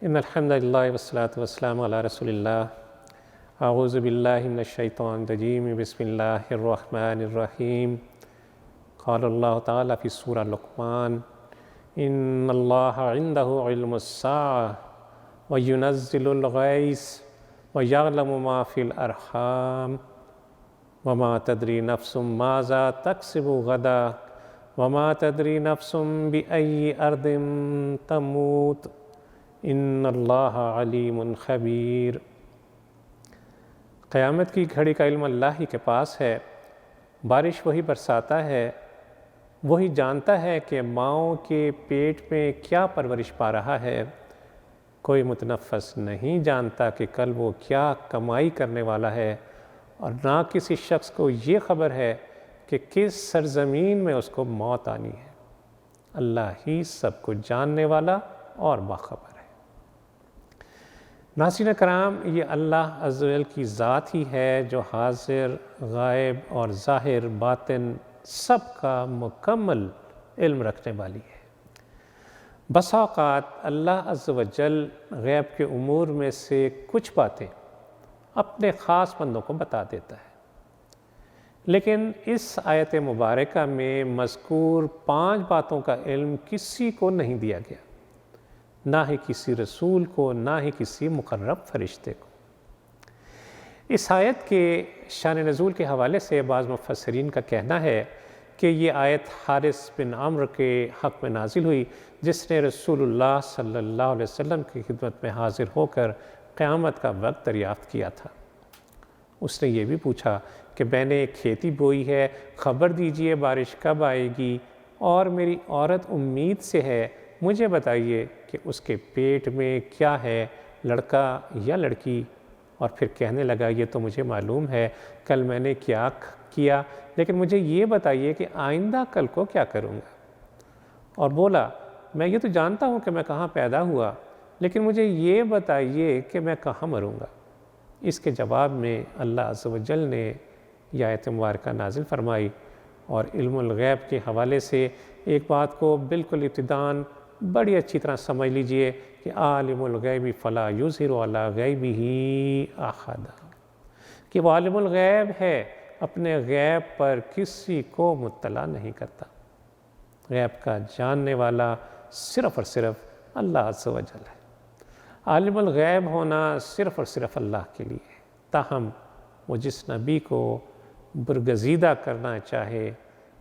ان الحمد للہ والصلاۃ والسلام علی رسول اللہ اعوذ باللہ من الشیطان الرجیم بسم اللہ الرحمن الرحیم قال اللہ تعالیٰ فی سورہ لقمان ان اللہ عندہ علم الساعۃ وینزل الغیث ویعلم ما فی الارحام وما تدری نفس ماذا تکسب غدا وما تدری نفس بأی ارض تموت ان اللہ علیم خبیر۔ قیامت کی گھڑی کا علم اللہ ہی کے پاس ہے، بارش وہی برساتا ہے، وہی جانتا ہے کہ ماؤں کے پیٹ میں کیا پرورش پا رہا ہے۔ کوئی متنفس نہیں جانتا کہ کل وہ کیا کمائی کرنے والا ہے، اور نہ کسی شخص کو یہ خبر ہے کہ کس سرزمین میں اس کو موت آنی ہے۔ اللہ ہی سب کو جاننے والا اور باخبر ہے۔ ناظرین کرام، یہ اللہ عز و جل کی ذات ہی ہے جو حاضر، غائب اور ظاہر باطن سب کا مکمل علم رکھنے والی ہے۔ بسا اوقات اللہ عز و جل غیب کے امور میں سے کچھ باتیں اپنے خاص بندوں کو بتا دیتا ہے، لیکن اس آیت مبارکہ میں مذکور 5 باتوں کا علم کسی کو نہیں دیا گیا، نہ ہی کسی رسول کو، نہ ہی کسی مقرب فرشتے کو۔ اس آیت کے شان نزول کے حوالے سے بعض مفسرین کا کہنا ہے کہ یہ آیت حارث بن عمرو کے حق میں نازل ہوئی، جس نے رسول اللہ صلی اللہ علیہ وسلم کی خدمت میں حاضر ہو کر قیامت کا وقت دریافت کیا تھا۔ اس نے یہ بھی پوچھا کہ میں نے ایک کھیتی بوئی ہے، خبر دیجئے بارش کب آئے گی، اور میری عورت امید سے ہے، مجھے بتائیے کہ اس کے پیٹ میں کیا ہے، لڑکا یا لڑکی؟ اور پھر کہنے لگا یہ تو مجھے معلوم ہے کل میں نے کیا کیا، لیکن مجھے یہ بتائیے کہ آئندہ کل کو کیا کروں گا۔ اور بولا میں یہ تو جانتا ہوں کہ میں کہاں پیدا ہوا، لیکن مجھے یہ بتائیے کہ میں کہاں مروں گا۔ اس کے جواب میں اللہ عز و جل نے یہ آیت مبارکہ نازل فرمائی، اور علم الغیب کے حوالے سے ایک بات کو بالکل ابتداً بڑی اچھی طرح سمجھ لیجئے کہ عالم الغیب فلا یظہر علی غیبہ احدا، کہ وہ عالم الغیب ہے، اپنے غیب پر کسی کو مطلع نہیں کرتا۔ غیب کا جاننے والا صرف اور صرف اللہ عز و جل ہے۔ عالم الغیب ہونا صرف اور صرف اللہ کے لیے ہے، تاہم وہ جس نبی کو برگزیدہ کرنا چاہے،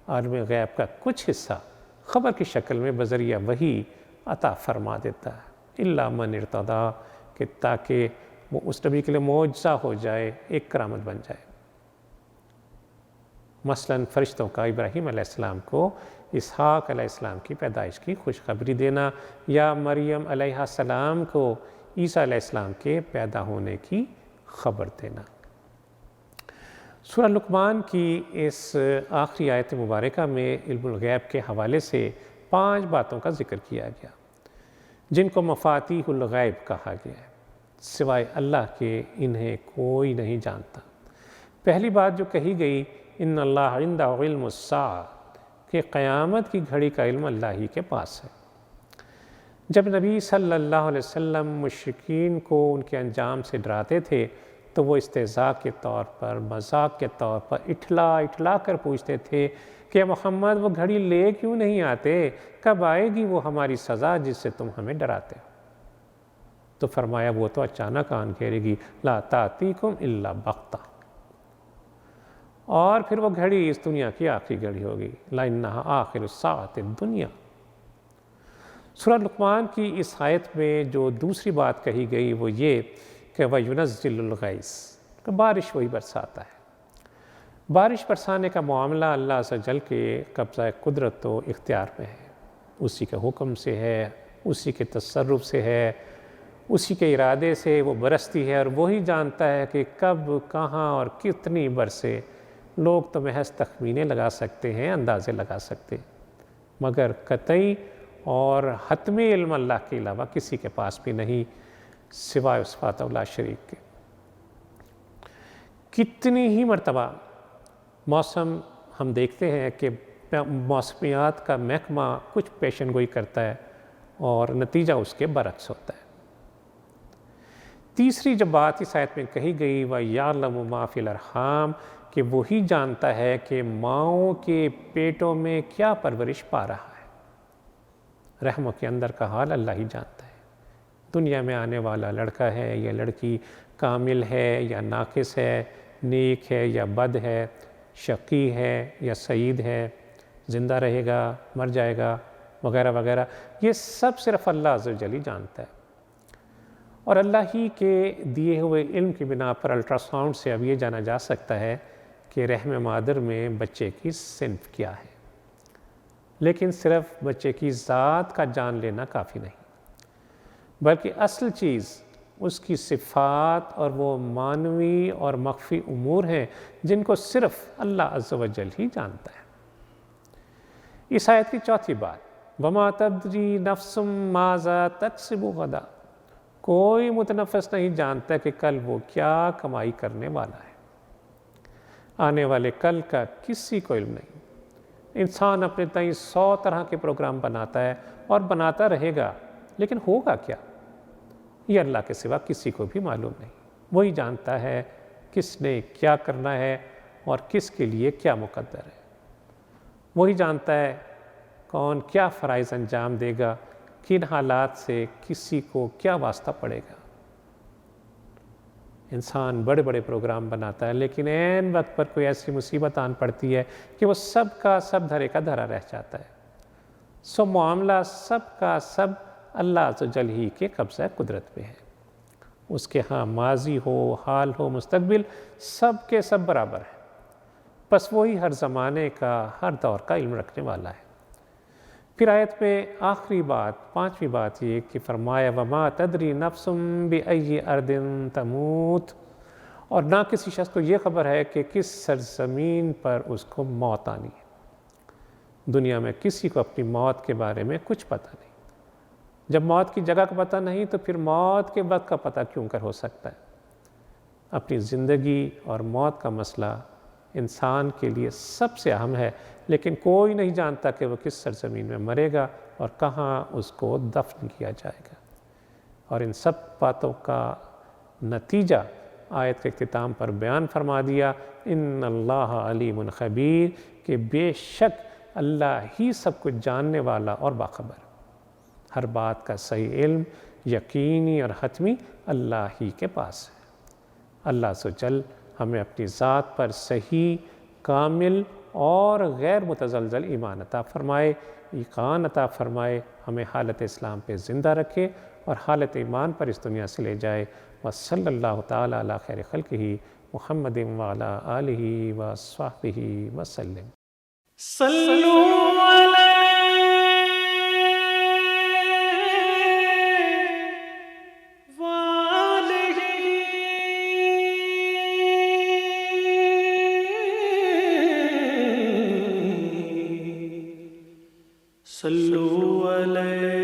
عالم غیب کا کچھ حصہ خبر کی شکل میں بذریعہ وحی عطا فرما دیتا ہے، الا من ارتضی، کہ تاکہ وہ اس نبی کے لیے معجزہ ہو جائے، ایک کرامت بن جائے۔ مثلاً فرشتوں کا ابراہیم علیہ السلام کو اسحاق علیہ السلام کی پیدائش کی خوشخبری دینا، یا مریم علیہ السلام کو عیسیٰ علیہ السلام کے پیدا ہونے کی خبر دینا۔ سورہ لقمان کی اس آخری آیت مبارکہ میں علم الغیب کے حوالے سے 5 باتوں کا ذکر کیا گیا، جن کو مفاتیح الغیب کہا گیا ہے، سوائے اللہ کے انہیں کوئی نہیں جانتا۔ پہلی بات جو کہی گئی، ان اللہ عندہ علم الساعۃ، کہ قیامت کی گھڑی کا علم اللہ ہی کے پاس ہے۔ جب نبی صلی اللہ علیہ وسلم مشرکین کو ان کے انجام سے ڈراتے تھے تو وہ استہزاء کے طور پر، مذاق کے طور پر اٹھلا کر پوچھتے تھے کہ محمد وہ گھڑی لے کیوں نہیں آتے، کب آئے گی وہ ہماری سزا جس سے تم ہمیں ڈراتے ہو؟ تو فرمایا وہ تو اچانک آن گھیرے گی، لا تأتیکم الا بغتہ، اور پھر وہ گھڑی اس دنیا کی آخری گھڑی ہوگی، لَإِنَّهَا آخِرُ السَّاعَةِ الدُّنْيَا۔ سورہ لقمان کی اس آیت میں جو دوسری بات کہی گئی وہ یہ کہ وَيُنَزِّلُ الْغَيْثَ، کہ بارش وہی برساتا ہے۔ بارش برسانے کا معاملہ اللہ عز و جل کے قبضہ قدرت و اختیار میں ہے، اسی کے حکم سے ہے، اسی کے تصرف سے ہے، اسی کے ارادے سے وہ برستی ہے، اور وہی جانتا ہے کہ کب، کہاں اور کتنی برسے۔ لوگ تو محض تخمینے لگا سکتے ہیں، اندازے لگا سکتے ہیں، مگر قطعی اور حتمی علم اللہ کے علاوہ کسی کے پاس بھی نہیں، سوائے اس وحدہ لا شریک کے۔ کتنی ہی مرتبہ موسم ہم دیکھتے ہیں کہ موسمیات کا محکمہ کچھ پیشن گوئی کرتا ہے اور نتیجہ اس کے برعکس ہوتا ہے۔ تیسری جو بات اس آیت میں کہی گئی وَيَعْلَمُ مَا فِي الْأَرْحَامِ کہ وہی جانتا ہے کہ ماؤں کے پیٹوں میں کیا پرورش پا رہا ہے۔ رحموں کے اندر کا حال اللہ ہی جانتا ہے۔ دنیا میں آنے والا لڑکا ہے یا لڑکی کامل ہے یا ناقص ہے، نیک ہے یا بد ہے، شقی ہے یا سعید ہے، زندہ رہے گا، مر جائے گا، وغیرہ وغیرہ، یہ سب صرف اللہ عز و جل ہی جانتا ہے۔ اور اللہ ہی کے دیے ہوئے علم کی بنا پر الٹرا ساؤنڈ سے اب یہ جانا جا سکتا ہے کہ رحم مادر میں بچے کی صنف کیا ہے، لیکن صرف بچے کی ذات کا جان لینا کافی نہیں، بلکہ اصل چیز اس کی صفات اور وہ معنوی اور مخفی امور ہیں جن کو صرف اللہ عز و جل ہی جانتا ہے۔ اس آیت کی چوتھی بات وَمَا تَدْرِي نَفْسٌ مَاذَا تَكْسِبُ غَدًا، کوئی متنفس نہیں جانتا کہ کل وہ کیا کمائی کرنے والا ہے۔ آنے والے کل کا کسی کو علم نہیں۔ انسان اپنے تئیں 100 طرح کے پروگرام بناتا ہے اور بناتا رہے گا، لیکن ہوگا کیا یہ اللہ کے سوا کسی کو بھی معلوم نہیں۔ وہی جانتا ہے کس نے کیا کرنا ہے اور کس کے لیے کیا مقدر ہے۔ وہی جانتا ہے کون کیا فرائض انجام دے گا، کن حالات سے کسی کو کیا واسطہ پڑے گا۔ انسان بڑے بڑے پروگرام بناتا ہے، لیکن عین وقت پر کوئی ایسی مصیبت آن پڑتی ہے کہ وہ سب کا سب دھرے کا دھرا رہ جاتا ہے۔ سو معاملہ سب کا سب اللہ عز و جل ہی کے قبضہ قدرت پہ ہے۔ اس کے ہاں ماضی ہو، حال ہو، مستقبل، سب کے سب برابر ہے۔ بس وہی ہر زمانے کا، ہر دور کا علم رکھنے والا ہے۔ پھر آیت میں آخری بات، پانچویں بات یہ کہ فرمایا وَمَا تَدْرِي نَفْسٌ بِأَيِّ أَرْضٍ تَمُوتُ، اور نہ کسی شخص کو یہ خبر ہے کہ کس سرزمین پر اس کو موت آنی ہے۔ دنیا میں کسی کو اپنی موت کے بارے میں کچھ پتہ نہیں۔ جب موت کی جگہ کا پتہ نہیں تو پھر موت کے وقت کا پتہ کیوں کر ہو سکتا ہے۔ اپنی زندگی اور موت کا مسئلہ انسان کے لیے سب سے اہم ہے، لیکن کوئی نہیں جانتا کہ وہ کس سرزمین میں مرے گا اور کہاں اس کو دفن کیا جائے گا۔ اور ان سب باتوں کا نتیجہ آیت کے اختتام پر بیان فرما دیا ان اللہ علیم خبیر، کہ بے شک اللہ ہی سب کچھ جاننے والا اور باخبر۔ ہر بات کا صحیح علم یقینی اور حتمی اللہ ہی کے پاس ہے۔ اللہ عز و جل ہمیں اپنی ذات پر صحیح، کامل اور غیر متزلزل ایمان عطا فرمائے، یقین عطا فرمائے، ہمیں حالت اسلام پہ زندہ رکھے اور حالت ایمان پر اس دنیا سے لے جائے۔ وصلی اللہ تعالیٰ علی خیر خلقہ محمد وعلی آلہ وصحبہ وسلم۔ صلوا صلوا علیہ